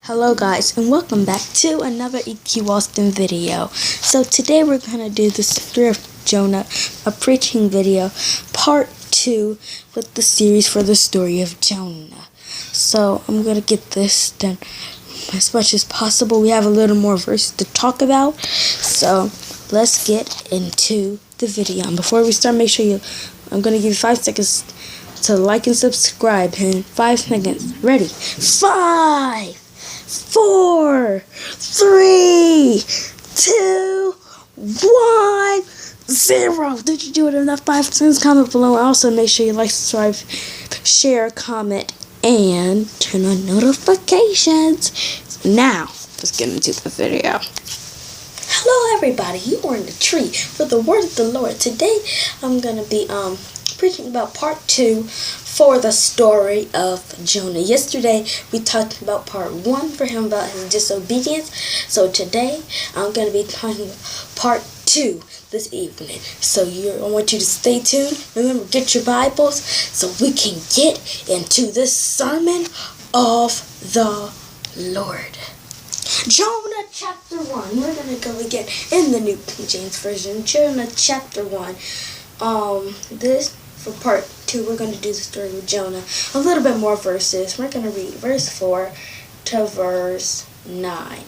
Hello guys, and welcome back to another EQ Austin video. So today we're going to do the story of Jonah, a preaching video, part 2 with the series for the story of Jonah. So I'm going to get this done as much as possible. We have a little more verses to talk about, so let's get into the video. And before we start, make sure I'm going to give you 5 seconds to like and subscribe. In 5 seconds. Ready? 5, 4, 3, 2, 1, 0. Did you do it in that 5 seconds? Comment below. Also, make sure you like, subscribe, share, comment, and turn on notifications. Now, let's get into the video. Hello, everybody. You are in the tree for the word of the Lord. Today, I'm gonna be preaching about part 2 for the story of Jonah. Yesterday we talked about part 1 for him about his disobedience. So today I'm going to be talking about part 2 this evening. So I want you to stay tuned. Remember, get your Bibles so we can get into this sermon of the Lord. Jonah chapter 1. We're going to go again in the New King James Version. Jonah chapter 1. For part 2, we're going to do the story of Jonah. A little bit more verses. We're going to read verse 4 to verse 9.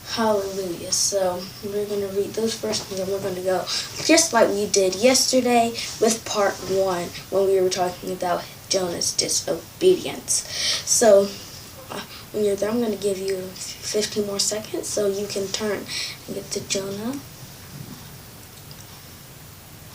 Hallelujah. So we're going to read those verses and we're going to go just like we did yesterday with part 1 when we were talking about Jonah's disobedience. So when you're there, I'm going to give you 15 more seconds so you can turn and get to Jonah.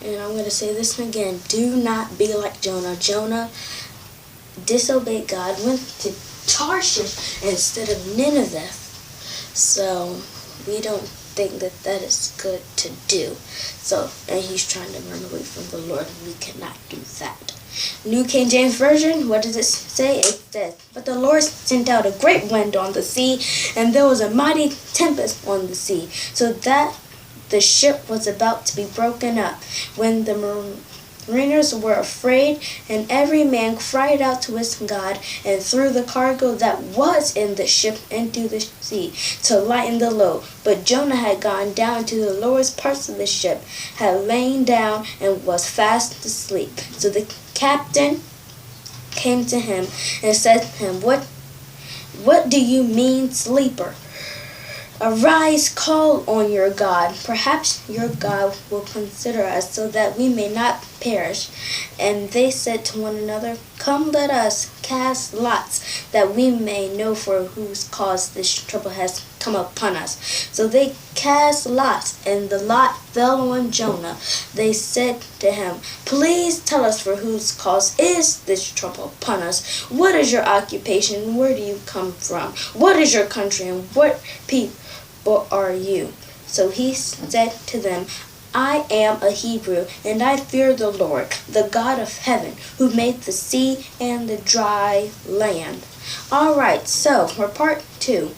And I'm going to say this again. Do not be like Jonah. Jonah disobeyed God, went to Tarshish instead of Nineveh. So we don't think that is good to do. And he's trying to run away from the Lord. We cannot do that. New King James Version, what does it say? It says, "But the Lord sent out a great wind on the sea, and there was a mighty tempest on the sea, so that the ship was about to be broken up. When the mariners were afraid, and every man cried out to his God, and threw the cargo that was in the ship into the sea to lighten the load. But Jonah had gone down to the lowest parts of the ship, had lain down, and was fast asleep. So the captain came to him and said to him, What do you mean, sleeper? Arise, call on your God. Perhaps your God will consider us so that we may not perish." And they said to one another, "Come, let us cast lots, that we may know for whose cause this trouble has come upon us." So they cast lots, and the lot fell on Jonah. They said to him, "Please tell us for whose cause is this trouble upon us. What is your occupation? Where do you come from? What is your country, and what people are you?" So he said to them, "I am a Hebrew, and I fear the Lord, the God of heaven, who made the sea and the dry land." Alright, so for part 2,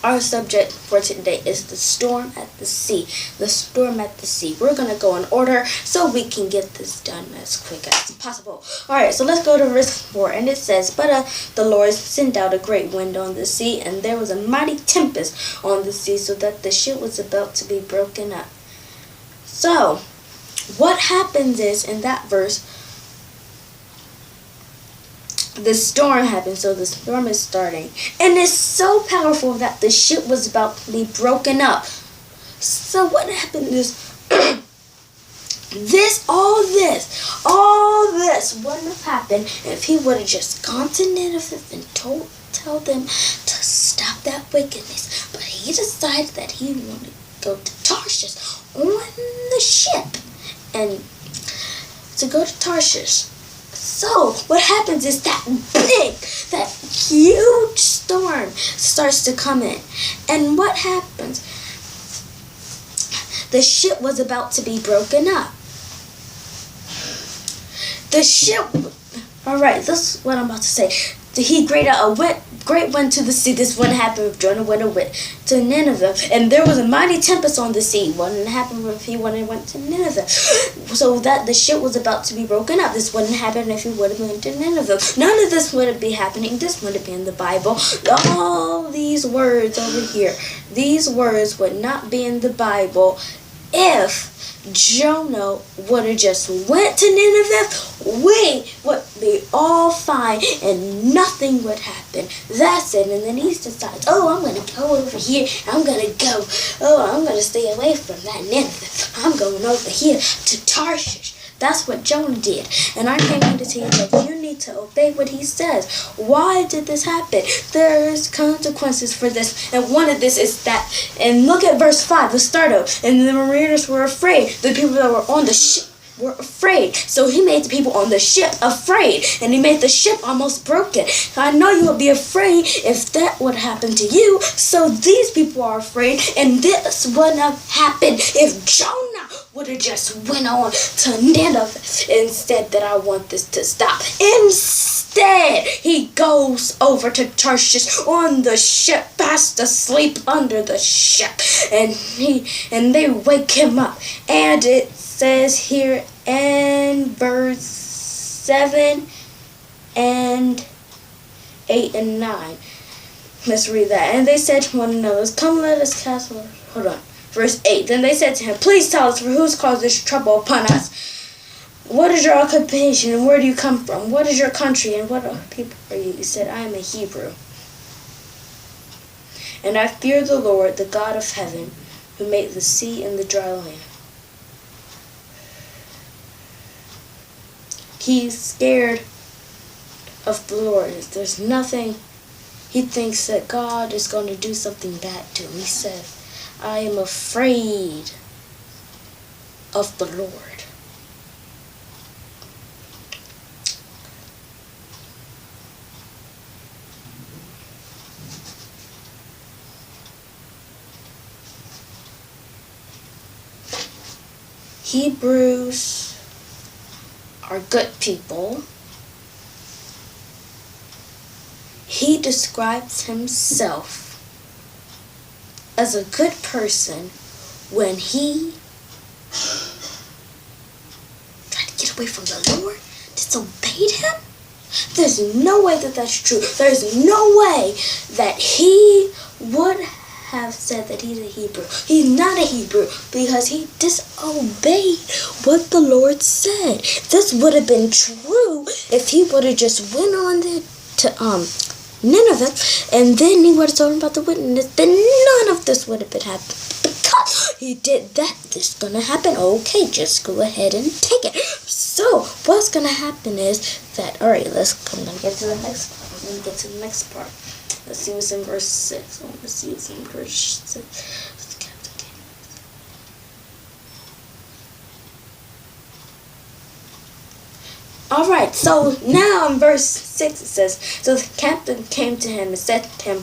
our subject for today is the storm at the sea. The storm at the sea. We're going to go in order so we can get this done as quick as possible. Alright, so let's go to verse 4. And it says, "But the Lord sent out a great wind on the sea, and there was a mighty tempest on the sea, so that the ship was about to be broken up." So, what happens is, in that verse, the storm happened. So the storm is starting, and it's so powerful that the ship was about to be broken up. So what happened is all this wouldn't have happened if he would have just gone to Nineveh and tell them to stop that wickedness. But he decided that he wanted to go to Tarshish on the ship, and to go to Tarshish. So what happens is that huge storm starts to come in. And what happens? The ship was about to be broken up. Alright, this is what I'm about to say. He created a wind great wind to the sea. This wouldn't happen if Jonah went to Nineveh. And there was a mighty tempest on the sea. Wouldn't happen if he went to Nineveh. So that the ship was about to be broken up. This wouldn't happen if he would have went to Nineveh. None of this would be happening. This wouldn't be in the Bible. All these words over here, these words would not be in the Bible if Jonah would have just went to Nineveh. We would be all fine and nothing would happen. That's it. And then he decides, oh, I'm going to go over here. I'm going to go. Oh, I'm going to stay away from that Nineveh. I'm going over here to Tarshish. That's what Jonah did. And I came here to tell you that you need to obey what he says. Why did this happen? There's consequences for this. And one of this is that, and look at verse 5, the start of, and the mariners were afraid. The people that were on the ship were afraid. So he made the people on the ship afraid. And he made the ship almost broken. I know you would be afraid if that would happen to you. So these people are afraid. And this wouldn't have happened if Jonah would have just went on to Nineveh. Instead, that I want this to stop. Instead, he goes over to Tarshish on the ship, fast asleep under the ship. And they wake him up. And it says here in verse 7 and 8 and 9. Let's read that. And they said to one another, come, let us cast. Hold on. Verse 8. Then they said to him, please tell us, for who's caused this trouble upon us? What is your occupation, and where do you come from? What is your country, and what people are you? He said, I am a Hebrew. And I fear the Lord, the God of heaven, who made the sea and the dry land. He's scared of the Lord. There's nothing. He thinks that God is going to do something bad to him. He said, I am afraid of the Lord. Hebrews are good people. He describes himself as a good person when he tried to get away from the Lord, disobeyed him. There's no way that that's true. There's no way that he would have said that he's a Hebrew. He's not a Hebrew because he disobeyed what the Lord said. This would have been true if he would have just went on there to Nineveh, and then he would have told him about the witness. Then none of this would have been happening. Because he did that, this is gonna happen. Okay, just go ahead and take it. So what's gonna happen is that, all right, let's come and get to the next part. We're gonna get to the next part. Let's see what's in verse 6. Let's see what's in verse 6. Alright, so now in verse 6 it says, so the captain came to him and said to him,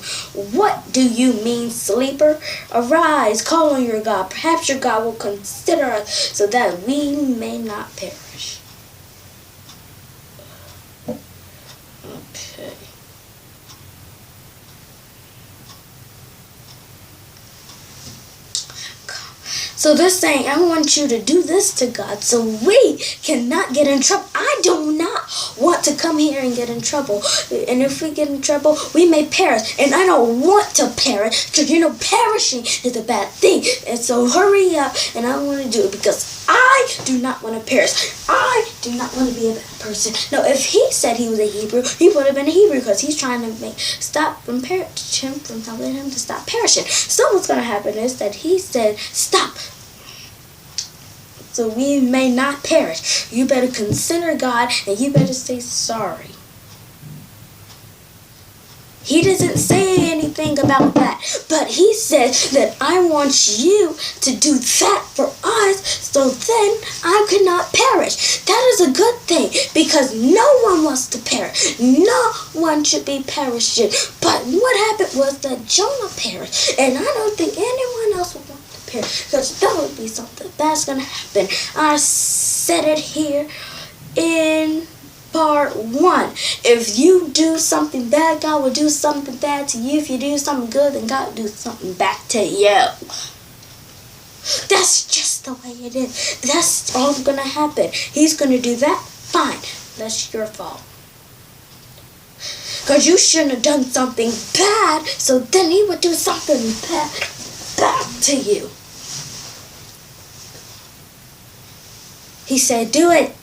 what do you mean, sleeper? Arise, call on your God. Perhaps your God will consider us so that we may not perish. Okay. So they're saying, I want you to do this to God so we cannot get in trouble. I do not want to come here and get in trouble. And if we get in trouble, we may perish. And I don't want to perish because, perishing is a bad thing. And so hurry up, and I want to do it because I do not want to perish. I do not want to be a bad person. No, if he said he was a Hebrew, he would have been a Hebrew because he's trying to telling him to stop perishing. So what's going to happen is that he said, stop, so we may not perish. You better consider God, and you better say sorry. He doesn't say anything about that, but he said that I want you to do that for us so then I could not perish. That is a good thing because no one wants to perish. No one should be perishing. But what happened was that Jonah perished, and I don't think anyone else would want to perish because that would be something bad's going to happen. I said it here in part 1. If you do something bad, God will do something bad to you. If you do something good, then God will do something back to you. That's just the way it is. That's all going to happen. He's going to do that. Fine. That's your fault. Because you shouldn't have done something bad, so then he would do something bad back to you. He said, do it.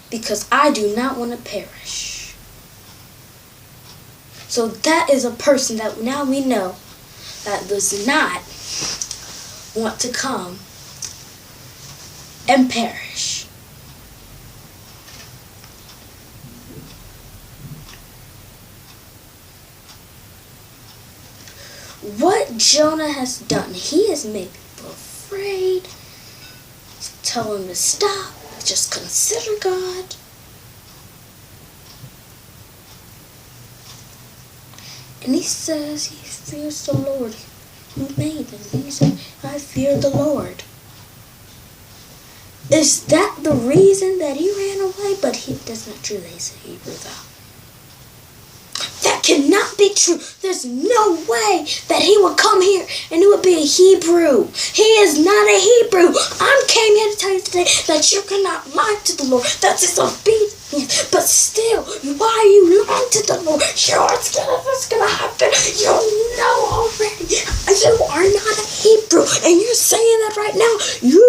Because I do not want to perish. So that is a person that now we know that does not want to come and perish. What Jonah has done, he has made people afraid. He's telling them to stop, just consider God. And he says he fears the Lord who made him. He said, I fear the Lord. Is that the reason that he ran away? But that's not true that he's a Hebrew though. That cannot be true. There's no way that he would come here and he would be a Hebrew. He is not a Hebrew. I came here to tell you today that you cannot lie to the Lord. That's disobedience. But still, why are you lying to the Lord? Sure, it's gonna happen. You know already. You are not a Hebrew. And you're saying that right now. You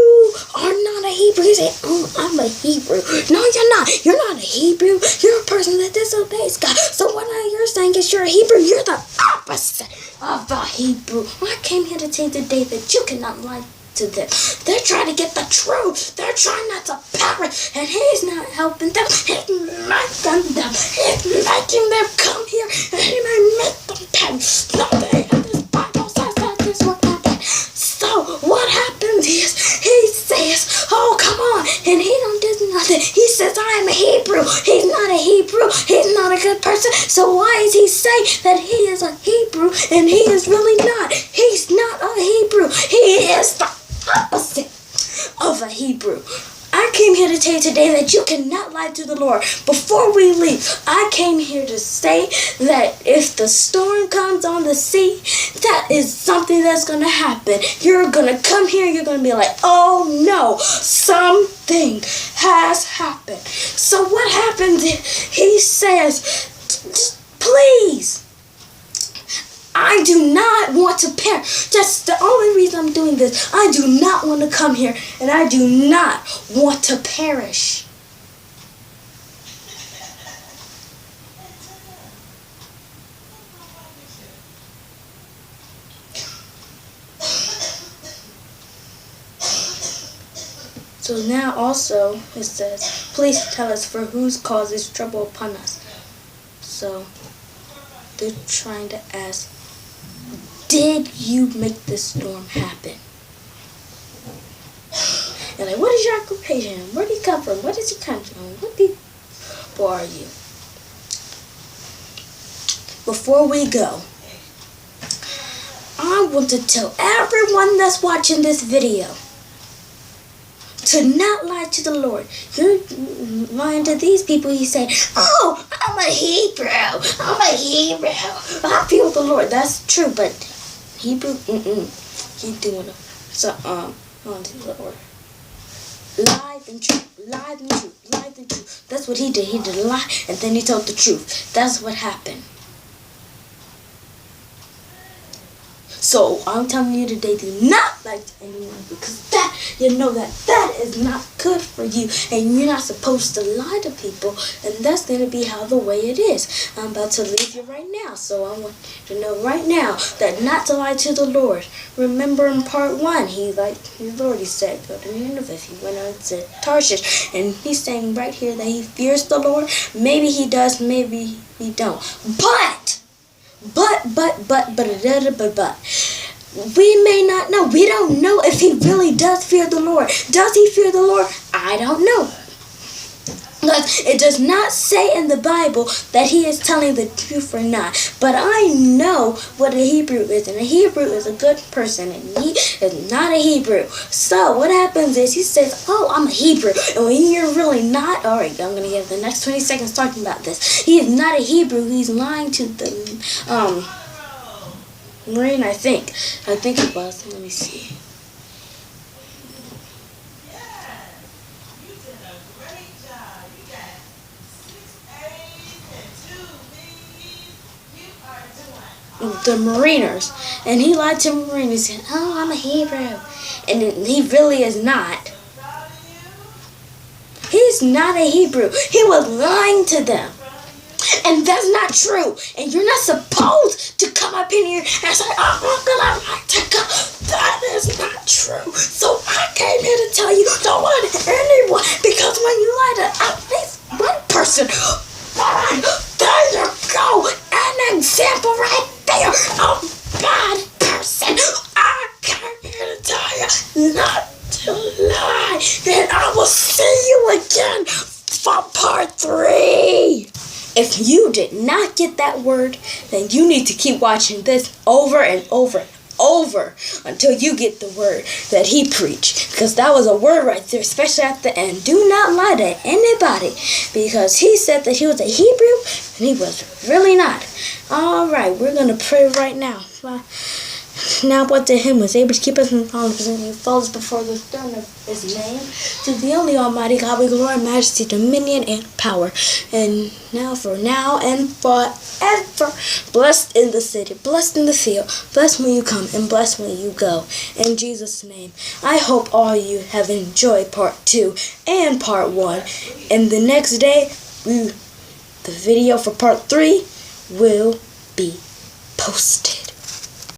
are not a Hebrew. You say, oh, I'm a Hebrew. No, you're not. You're not a Hebrew. You're a person that disobeys God. So what you're saying is you're a Hebrew. You're the opposite of a Hebrew. I came here to tell you today that you cannot lie to them. They're trying to get the truth. They're trying not to perish. And he's not helping them. He's making them. He's making them come here. And he may make them perish. Nothing in this Bible says that this will happen. So what happens is he says, oh, come on. And he don't do nothing. He says, I am a Hebrew. He's not a Hebrew. He's not a good person. So why is he saying that he is a Hebrew and he is really not? He's not a Hebrew. He is the opposite of a Hebrew. I came here to tell you today that you cannot lie to the Lord. Before we leave, I came here to say that if the storm comes on the sea, that is something that's going to happen. You're going to come here, you're going to be like, oh no, something has happened. So what happens if he says, please, I do not want to perish. That's the only reason I'm doing this. I do not want to come here, and I do not want to perish. So now also it says, please tell us for whose cause is trouble upon us. So they're trying to ask, did you make this storm happen? And like, what is your occupation? Where do you come from? What is your country? What people are you? Before we go, I want to tell everyone that's watching this video to not lie to the Lord. You're lying to these people. You say, oh, I'm a Hebrew. I'm a Hebrew. I feel the Lord. That's true, but Hebrew, He's doing it. So, on to the Lord. Lied and truth. Lied and truth. Lied and truth. That's what he did. He did a lie, and then he told the truth. That's what happened. So I'm telling you today, do not lie to anyone, because that, you know that is not good for you, and you're not supposed to lie to people, and that's going to be how the way it is. I'm about to leave you right now, so I want you to know right now that not to lie to the Lord. Remember in part 1, he already said, go to Nineveh. He went out to Tarshish, and he's saying right here that he fears the Lord. Maybe he does, maybe he don't. But we may not know. We don't know if he really does fear the Lord. Does he fear the Lord? I don't know. Because it does not say in the Bible that he is telling the truth or not. But I know what a Hebrew is. And a Hebrew is a good person. And he is not a Hebrew. So what happens is he says, oh, I'm a Hebrew. And when you're really not, alright, I'm going to give the next 20 seconds talking about this. He is not a Hebrew. He's lying to the Marine, I think. I think it was. Let me see. The Mariners, and he lied to the Mariners. He said, oh, I'm a Hebrew, and he really is not. He's not a Hebrew. He was lying to them, and that's not true. And you're not supposed to come up in here and say, oh, I'm gonna lie to God. That is not true. So I came here to tell you, don't lie to anyone, because when you lie to at least one person, there you go, an example right there, a bad person. I came here to tell you not to lie, and I will see you again for part 3. If you did not get that word, then you need to keep watching this over and over and over until you get the word that he preached, because that was a word right there, especially at the end. Do not lie to anybody, because he said that he was a Hebrew and he was really not. Alright, we're going to pray right now. Now unto him was able to keep us from falling, and falls before the throne of his name. To the only Almighty God we glory, majesty, dominion, and power, and now and forever. Blessed in the city, blessed in the field, blessed when you come, and blessed when you go. In Jesus' name. I hope all you have enjoyed part 2 and part 1. And the next day, the video for part 3 will be posted.